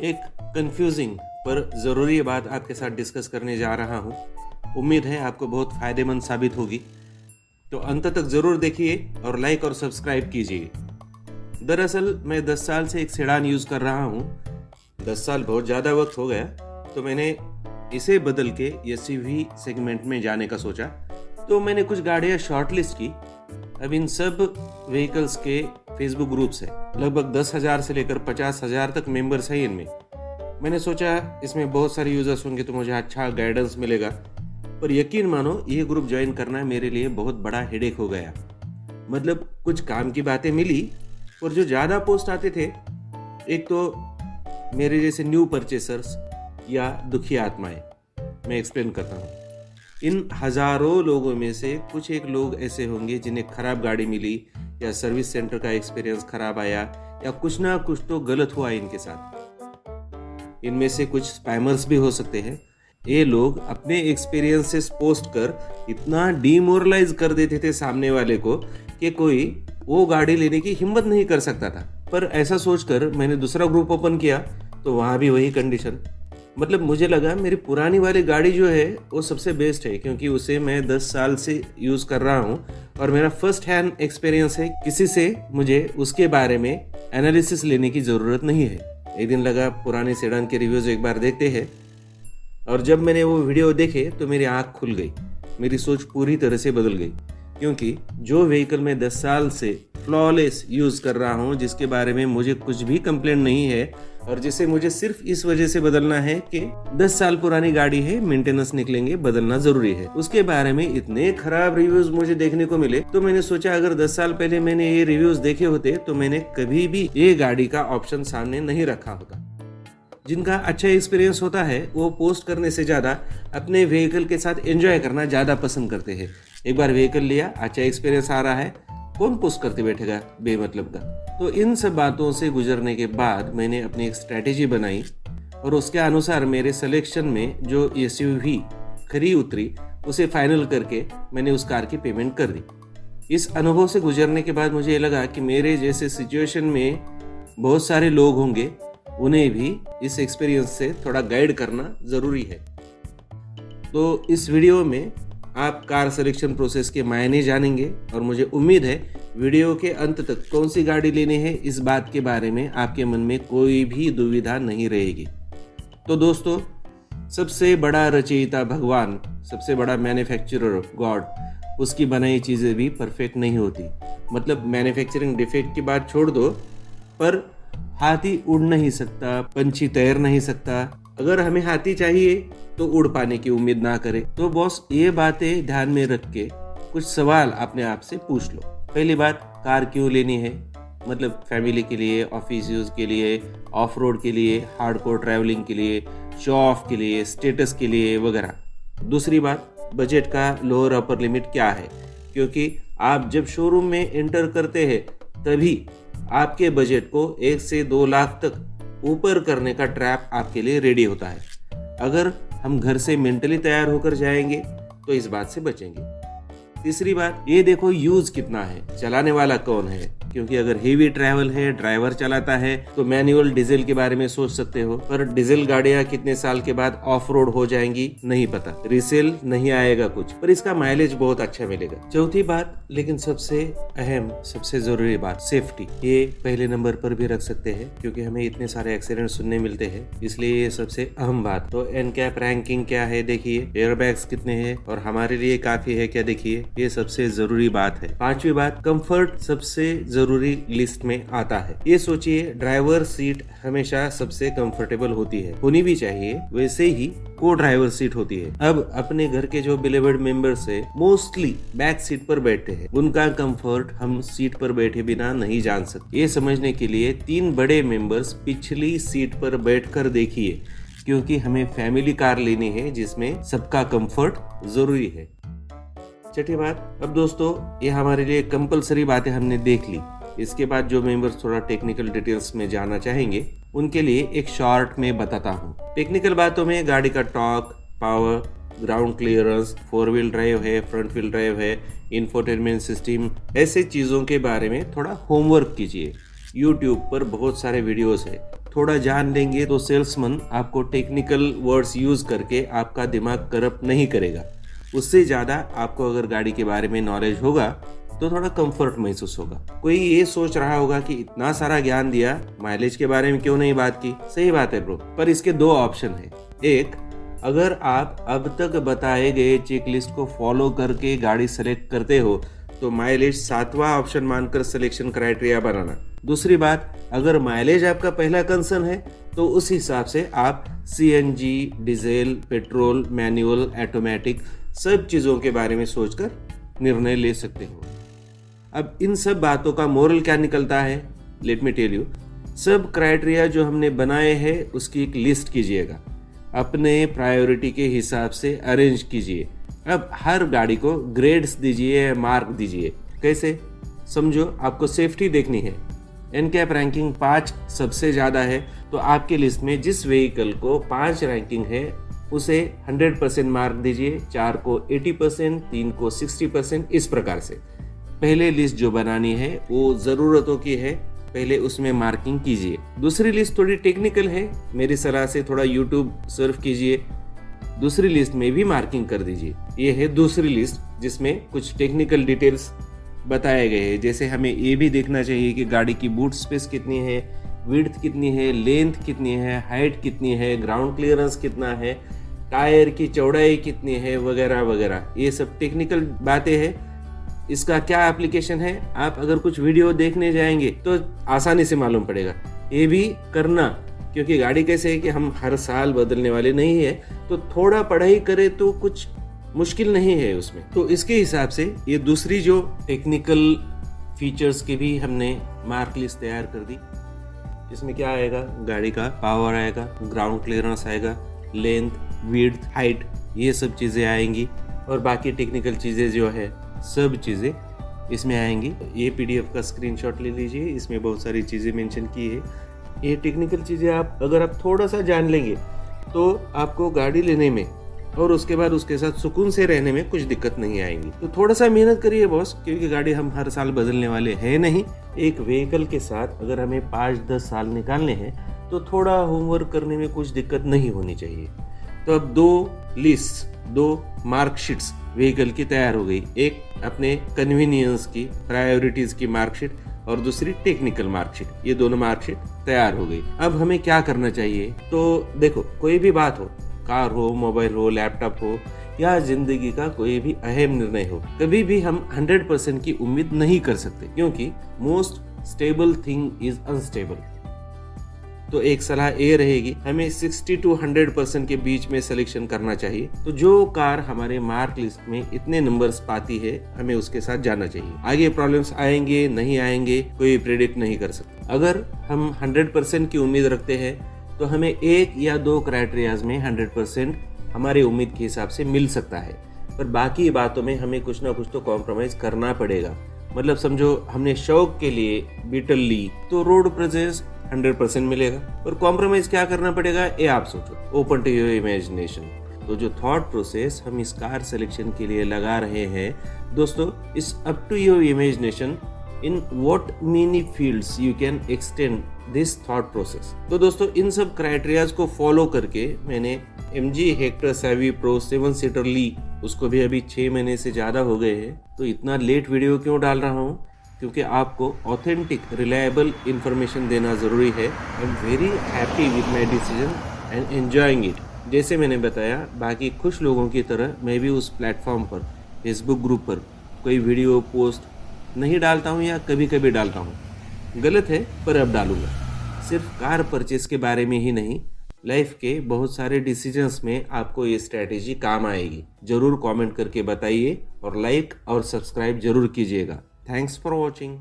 एक कंफ्यूजिंग पर ज़रूरी बात आपके साथ डिस्कस करने जा रहा हूँ। उम्मीद है आपको बहुत फ़ायदेमंद साबित होगी, तो अंत तक ज़रूर देखिए और लाइक और सब्सक्राइब कीजिए। दरअसल मैं 10 साल से एक सेडान यूज़ कर रहा हूँ। 10 साल बहुत ज़्यादा वक्त हो गया, तो मैंने इसे बदल के एसयूवी सेगमेंट में जाने का सोचा। तो मैंने कुछ गाड़ियाँ शॉर्टलिस्ट की। अब इन सब व्हीकल्स के फेसबुक ग्रुप्स है, लगभग 10,000 से लेकर 50,000 तक मेंबर्स हैं इनमें। मैंने सोचा इसमें बहुत सारे यूजर्स होंगे तो मुझे अच्छा गाइडेंस मिलेगा, पर यकीन मानो ये ग्रुप ज्वाइन करना मेरे लिए बहुत बड़ा हेडेक हो गया। मतलब कुछ काम की बातें मिली, और जो ज़्यादा पोस्ट आते थे, एक तो मेरे जैसे न्यू परचेसर्स या दुखी आत्माएं। मैं एक्सप्लेन करता हूँ। इन हजारों लोगों में से कुछ एक लोग ऐसे होंगे जिन्हें खराब गाड़ी मिली, या सर्विस सेंटर का एक्सपीरियंस खराब आया, या कुछ ना कुछ तो गलत हुआ इनके साथ। इनमें से कुछ स्पैमर्स भी हो सकते हैं। ये लोग अपने एक्सपीरियंसेस पोस्ट कर इतना डिमोरलाइज कर देते थे सामने वाले को कि कोई वो गाड़ी लेने की हिम्मत नहीं कर सकता था। पर ऐसा सोचकर मैंने दूसरा ग्रुप ओपन किया, तो वहाँ भी वही कंडीशन। मतलब मुझे लगा मेरी पुरानी वाली गाड़ी जो है वो सबसे बेस्ट है, क्योंकि उसे मैं 10 साल से यूज़ कर रहा हूँ और मेरा फर्स्ट हैंड एक्सपीरियंस है। किसी से मुझे उसके बारे में एनालिसिस लेने की ज़रूरत नहीं है। एक दिन लगा पुराने सेडान के रिव्यूज़ एक बार देखते हैं, और जब मैंने वो वीडियो देखे तो मेरी आँख खुल गई। मेरी सोच पूरी तरह से बदल गई, क्योंकि जो व्हीकल मैं 10 साल से फ्लॉलेस यूज़ कर रहा हूँ, जिसके बारे में मुझे कुछ भी कंप्लेंट नहीं है, और जिसे मुझे सिर्फ इस वजह से बदलना है कि 10 साल पुरानी गाड़ी है, मेंटेनेंस निकलेंगे, बदलना जरूरी है, उसके बारे में इतने खराब रिव्यूज मुझे देखने को मिले। तो मैंने सोचा अगर 10 साल पहले मैंने ये रिव्यूज देखे होते तो मैंने कभी भी ये गाड़ी का ऑप्शन सामने नहीं रखा होता। जिनका अच्छा एक्सपीरियंस होता है वो पोस्ट करने से ज़्यादा अपने व्हीकल के साथ एंजॉय करना ज़्यादा पसंद करते हैं। एक बार व्हीकल लिया, अच्छा एक्सपीरियंस आ रहा है, कौन पोस्ट करते बैठेगा बेमतलब का। तो इन सब बातों से गुजरने के बाद मैंने अपनी एक स्ट्रैटेजी बनाई, और उसके अनुसार मेरे सिलेक्शन में जो एसयूवी खरी उतरी उसे फाइनल करके मैंने उस कार की पेमेंट कर दी। इस अनुभव से गुजरने के बाद मुझे लगा कि मेरे जैसे सिचुएशन में बहुत सारे लोग होंगे, उन्हें भी इस एक्सपीरियंस से थोड़ा गाइड करना ज़रूरी है। तो इस वीडियो में आप कार सिलेक्शन प्रोसेस के मायने जानेंगे, और मुझे उम्मीद है वीडियो के अंत तक कौन सी गाड़ी लेनी है इस बात के बारे में आपके मन में कोई भी दुविधा नहीं रहेगी। तो दोस्तों, सबसे बड़ा रचयिता भगवान, सबसे बड़ा मैन्युफैक्चरर गॉड, उसकी बनाई चीज़ें भी परफेक्ट नहीं होती। मतलब मैन्युफैक्चरिंग डिफेक्ट की बात छोड़ दो, पर हाथी उड़ नहीं सकता, पंछी तैर नहीं सकता। अगर हमें हाथी चाहिए तो उड़ पाने की उम्मीद ना करें। तो बॉस, ये बातें ध्यान में रख के कुछ सवाल अपने आप से पूछ लो। पहली बात, कार क्यों लेनी है? मतलब फैमिली के लिए, ऑफिस यूज के लिए, ऑफ रोड के लिए, हार्डकोर ट्रैवलिंग के लिए, शो ऑफ के लिए, स्टेटस के लिए वगैरह। दूसरी बात, बजट का लोअर अपर लिमिट क्या है? क्योंकि आप जब शोरूम में एंटर करते हैं तभी आपके बजट को 1 से 2 लाख तक ऊपर करने का ट्रैप आपके लिए रेडी होता है। अगर हम घर से मेंटली तैयार होकर जाएंगे तो इस बात से बचेंगे। तीसरी बात, ये देखो यूज कितना है, चलाने वाला कौन है। क्योंकि अगर हेवी ट्रैवल है, ड्राइवर चलाता है, तो मैनुअल डीजल के बारे में सोच सकते हो, पर डीजल गाड़ियां कितने साल के बाद ऑफ रोड हो जाएंगी नहीं पता, रीसेल नहीं आएगा कुछ, पर इसका माइलेज बहुत अच्छा मिलेगा। चौथी बात, लेकिन सबसे अहम, सबसे जरूरी बात, सेफ्टी। ये पहले नंबर पर भी रख सकते हैं, क्योंकि हमें इतने सारे एक्सीडेंट सुनने मिलते हैं, इसलिए ये सबसे अहम बात। तो एनकैप रैंकिंग क्या है देखिए, एयरबैग्स कितने हैं और हमारे लिए काफी है क्या देखिए, ये सबसे जरूरी बात है। पांचवी बात, कंफर्ट सबसे जरूरी लिस्ट में आता है। ये सोचिए, ड्राइवर सीट हमेशा सबसे कंफर्टेबल होती है, होनी भी चाहिए, वैसे ही को ड्राइवर सीट होती है। अब अपने घर के जो बिलीवर्ड मेंबर्स है, मोस्टली बैक सीट पर बैठते हैं, उनका कंफर्ट हम सीट पर बैठे बिना नहीं जान सकते। ये समझने के लिए 3 बड़े मेंबर्स पिछली सीट पर बैठकर देखिए, क्योंकि हमें फैमिली कार लेनी है जिसमें सबका कंफर्ट जरूरी है। छठी बात, अब दोस्तों ये हमारे लिए कंपलसरी बातें हमने देख ली। इसके बाद जो मेंबर्स थोड़ा टेक्निकल डिटेल्स में जानना चाहेंगे, उनके लिए एक शॉर्ट में बताता हूँ। टेक्निकल बातों में गाड़ी का torque, power, ground clearance, 4 wheel drive है, फ्रंट व्हील ड्राइव है, इंफोटेनमेंट सिस्टम, ऐसे चीज़ों के बारे में थोड़ा होमवर्क कीजिए। यूट्यूब पर बहुत सारे वीडियोस है, थोड़ा जान लेंगे तो सेल्समैन आपको टेक्निकल वर्ड्स यूज करके आपका दिमाग करप्ट नहीं करेगा। उससे ज़्यादा आपको अगर गाड़ी के बारे में नॉलेज होगा तो थोड़ा कंफर्ट महसूस होगा। कोई ये सोच रहा होगा कि इतना सारा ज्ञान दिया, माइलेज के बारे में क्यों नहीं बात की। सही बात है ब्रो, पर इसके दो ऑप्शन है। एक, अगर आप अब तक बताए गए चेकलिस्ट को फॉलो करके गाड़ी सेलेक्ट करते हो तो माइलेज 7वां ऑप्शन मानकर सिलेक्शन क्राइटेरिया बनाना। दूसरी बात, अगर माइलेज आपका पहला कंसर्न है तो उस हिसाब से आप CNG, diesel, petrol, manual, automatic सब चीज़ों के बारे में सोचकर निर्णय ले सकते हो। अब इन सब बातों का मोरल क्या निकलता है, लेट मी टेल यू। सब क्राइटेरिया जो हमने बनाए हैं उसकी एक लिस्ट कीजिएगा, अपने प्रायोरिटी के हिसाब से अरेंज कीजिए। अब हर गाड़ी को ग्रेड्स दीजिए, मार्क दीजिए। कैसे? समझो आपको सेफ्टी देखनी है, NCAP रैंकिंग 5 सबसे ज़्यादा है, तो आपके लिस्ट में जिस व्हीकल को 5 रैंकिंग है उसे 100% मार्क दीजिए, 4 को 80%, 3 को 60%, इस प्रकार से। पहले लिस्ट जो बनानी है वो ज़रूरतों की है, पहले उसमें मार्किंग कीजिए। दूसरी लिस्ट थोड़ी टेक्निकल है, मेरी सलाह से थोड़ा यूट्यूब सर्फ कीजिए, दूसरी लिस्ट में भी मार्किंग कर दीजिए। ये है दूसरी लिस्ट जिसमें कुछ टेक्निकल डिटेल्स बताए गए हैं। जैसे हमें ये भी देखना चाहिए कि गाड़ी की बूट स्पेस कितनी है, विड्थ कितनी है, लेंथ कितनी है, हाइट कितनी है, ग्राउंड क्लियरेंस कितना है, टायर की चौड़ाई कितनी है, वगैरह वगैरह। ये सब टेक्निकल बातें हैं। इसका क्या एप्लीकेशन है, आप अगर कुछ वीडियो देखने जाएंगे तो आसानी से मालूम पड़ेगा। ये भी करना, क्योंकि गाड़ी कैसे है कि हम हर साल बदलने वाले नहीं है, तो थोड़ा पढ़ाई करें तो कुछ मुश्किल नहीं है उसमें। तो इसके हिसाब से ये दूसरी जो टेक्निकल फीचर्स के भी हमने मार्क लिस्ट तैयार कर दी। इसमें क्या आएगा, गाड़ी का पावर आएगा, ग्राउंड क्लियरेंस आएगा, लेंथ, विड्थ, हाइट, ये सब चीज़ें आएंगी, और बाकी टेक्निकल चीज़ें जो है सब चीज़ें इसमें आएंगी। ये PDF का स्क्रीनशॉट ले लीजिए, इसमें बहुत सारी चीज़ें मेंशन की है। ये टेक्निकल चीज़ें अगर आप थोड़ा सा जान लेंगे तो आपको गाड़ी लेने में और उसके बाद उसके साथ सुकून से रहने में कुछ दिक्कत नहीं आएगी। तो थोड़ा सा मेहनत करिए बॉस, क्योंकि गाड़ी हम हर साल बदलने वाले हैं नहीं। एक व्हीकल के साथ अगर हमें 5-10 साल निकालने हैं तो थोड़ा होमवर्क करने में कुछ दिक्कत नहीं होनी चाहिए। तो अब 2 मार्कशीट्स व्हीकल की तैयार हो गई। एक अपने कन्वीनियंस की, प्रायोरिटीज की मार्कशीट, और दूसरी टेक्निकल मार्कशीट। ये दोनों मार्कशीट तैयार हो गई। अब हमें क्या करना चाहिए? तो देखो, कोई भी बात हो, कार हो, मोबाइल हो, लैपटॉप हो, या जिंदगी का कोई भी अहम निर्णय हो, कभी भी हम 100% की उम्मीद नहीं कर सकते, क्योंकि most stable thing is unstable. तो एक सलाह ये रहेगी, हमें 60 to 100% के बीच में सिलेक्शन करना चाहिए। तो जो कार हमारे मार्क लिस्ट में इतने नंबर्स पाती है, हमें उसके साथ जाना चाहिए। आगे प्रॉब्लम्स आएंगे नहीं आएंगे कोई प्रेडिक्ट नहीं कर सकता। अगर हम 100% की उम्मीद रखते हैं तो हमें 1 या 2 क्राइटेरियाज में 100% हमारी उम्मीद के हिसाब से मिल सकता है, पर बाकी बातों में हमें कुछ ना कुछ तो कॉम्प्रोमाइज करना पड़ेगा। मतलब समझो, हमने शौक के लिए बीटल ली तो रोड प्रेजेंस 100% मिलेगा, पर कॉम्प्रोमाइज क्या करना पड़ेगा ये आप सोचो। Open to your imagination. तो जो थॉट प्रोसेस हम इस कार सिलेक्शन के लिए लगा रहे हैं दोस्तों, इस up to your imagination in what many fields you can extend this thought process. तो दोस्तों, इन सब क्राइटेरियाज को फॉलो करके मैंने MG Hector Savvy Pro 7 seater ली। उसको भी अभी 6 महीने से ज़्यादा हो गए हैं। तो इतना लेट वीडियो क्यों डाल रहा हूँ? क्योंकि आपको ऑथेंटिक रिलायबल इंफॉर्मेशन देना ज़रूरी है। I am very happy with my decision and enjoying it. जैसे मैंने बताया, बाकी खुश लोगों की तरह मैं भी उस प्लेटफॉर्म पर, फेसबुक ग्रुप पर कोई वीडियो पोस्ट नहीं डालता हूँ, या कभी कभी डालता हूँ। गलत है, पर अब डालूंगा। सिर्फ कार परचेस के बारे में ही नहीं, लाइफ के बहुत सारे डिसीजंस में आपको ये स्ट्रैटेजी काम आएगी। ज़रूर कमेंट करके बताइए और लाइक और सब्सक्राइब जरूर कीजिएगा। Thanks for watching.